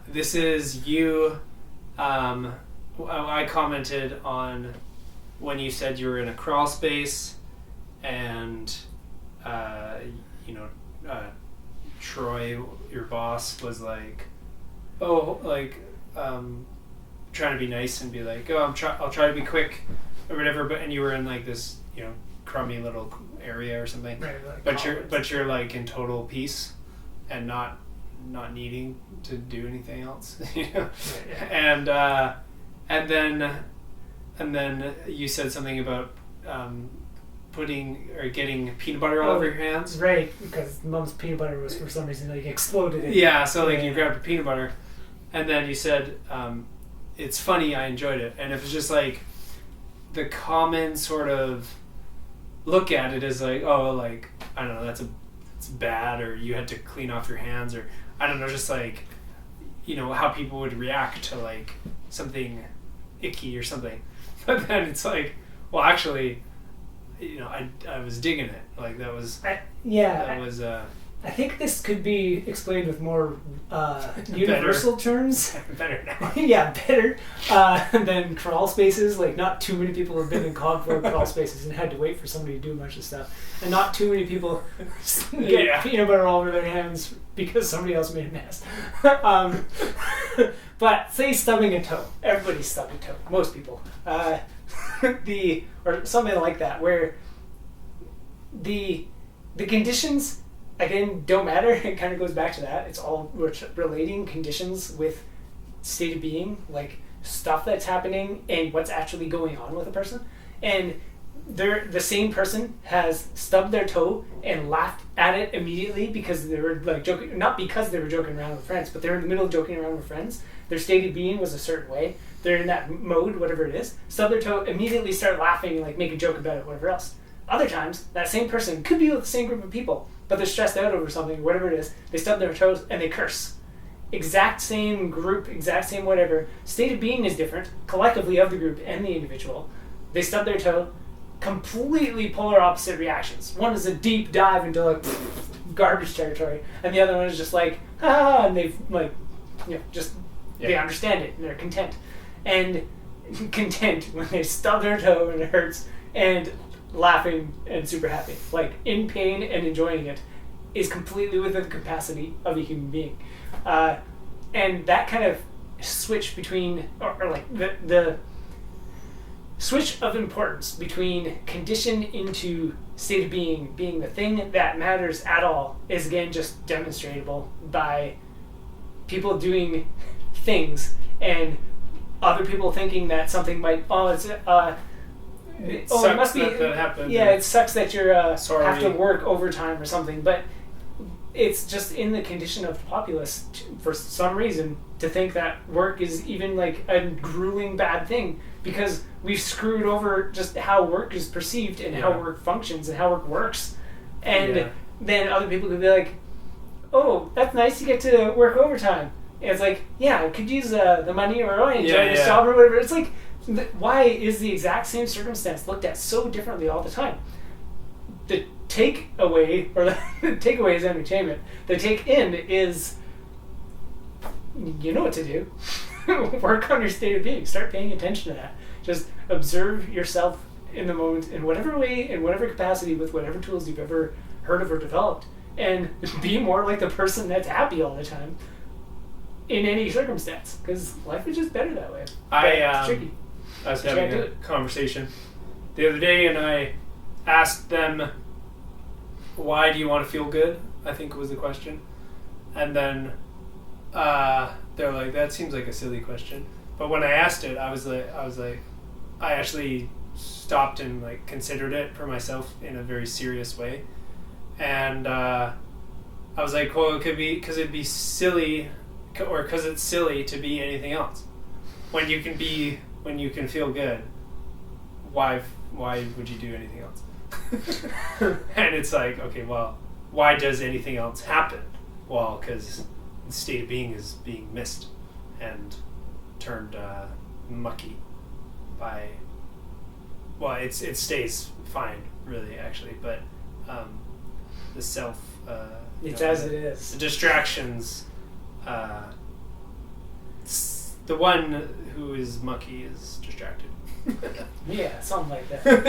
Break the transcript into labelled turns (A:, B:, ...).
A: this is you. I commented on when you said you were in a crawl space, and Troy, your boss, was like, trying to be nice and be like, oh, I'll try to be quick or whatever. And you were in like this, crummy little area or something.
B: Right, like
A: but you're like in total peace and not needing to do anything else.
B: Yeah.
A: And then you said something about putting or getting peanut butter all over your hands.
B: Right, because Mom's peanut butter was for some reason like exploded.
A: Yeah, so you grabbed the peanut butter, and then you said, "It's funny, I enjoyed it," and it was just like the common sort of look at it as like, oh, like I don't know, it's bad, or you had to clean off your hands, or I don't know, just like how people would react to like something icky or something. But then it's like, well, actually, I was digging it. Like that was
B: I think this could be explained with more universal terms.
A: Better now.
B: Yeah, better than crawl spaces. Like, not too many people have been in COG4 crawl spaces and had to wait for somebody to do a bunch of stuff. And not too many people get peanut butter all over their hands because somebody else made a mess. But say stubbing a toe. Everybody's stubbed a toe. Most people. Or something like that, where the conditions, again, don't matter. It kind of goes back to that. It's all relating conditions with state of being, like stuff that's happening and what's actually going on with a person. And the same person has stubbed their toe and laughed at it immediately because they were like joking, not because they were joking around with friends, but they're in the middle of joking around with friends. Their state of being was a certain way. They're in that mode, whatever it is. Stub their toe, immediately start laughing and like make a joke about it, whatever else. Other times, that same person could be with the same group of people, but they're stressed out over something, whatever it is. They stub their toes and they curse. Exact same group, exact same whatever. State of being is different, collectively of the group and the individual. They stub their toe, completely polar opposite reactions. One is a deep dive into like garbage territory, and the other one is just like, and they've like, they understand it and they're content. And content when they stub their toe and it hurts, and laughing and super happy, like in pain and enjoying it, is completely within the capacity of a human being. And that kind of switch between, or like the switch of importance between condition into state of being the thing that matters at all, is again just demonstrable by people doing things and other people thinking that something might, it must be
A: that happened.
B: Yeah, it sucks that you're
A: sorry.
B: have to work overtime or something, but it's just in the condition of the populace for some reason to think that work is even like a grueling bad thing, because we've screwed over just how work is perceived and how work functions and how work works. And then other people could be like, oh, that's nice, you get to work overtime. And it's like, yeah, I could use the money, or I enjoy this job or whatever. It's like, why is the exact same circumstance looked at so differently all the time? The takeaway, or the takeaway is entertainment. The take in is, you know what to do. Work on your state of being. Start paying attention to that. Just observe yourself in the moment, in whatever way, in whatever capacity, with whatever tools you've ever heard of or developed, and be more like the person that's happy all the time in any circumstance, because life is just better that way. It's tricky.
A: I was having a conversation the other day, and I asked them, why do you want to feel good? I think was the question. And then they're like, that seems like a silly question. But when I asked it, I was like, I actually stopped and like considered it for myself in a very serious way. And I was like, well, it could be because it'd be silly, or because it's silly to be anything else. When you can feel good, why would you do anything else? And it's like, okay, well, why does anything else happen? Well, because the state of being is being missed and turned mucky by, well, it stays fine, really, actually, but the self,
B: it's as it is.
A: The distractions The one who is mucky is distracted.
B: Yeah, something like that.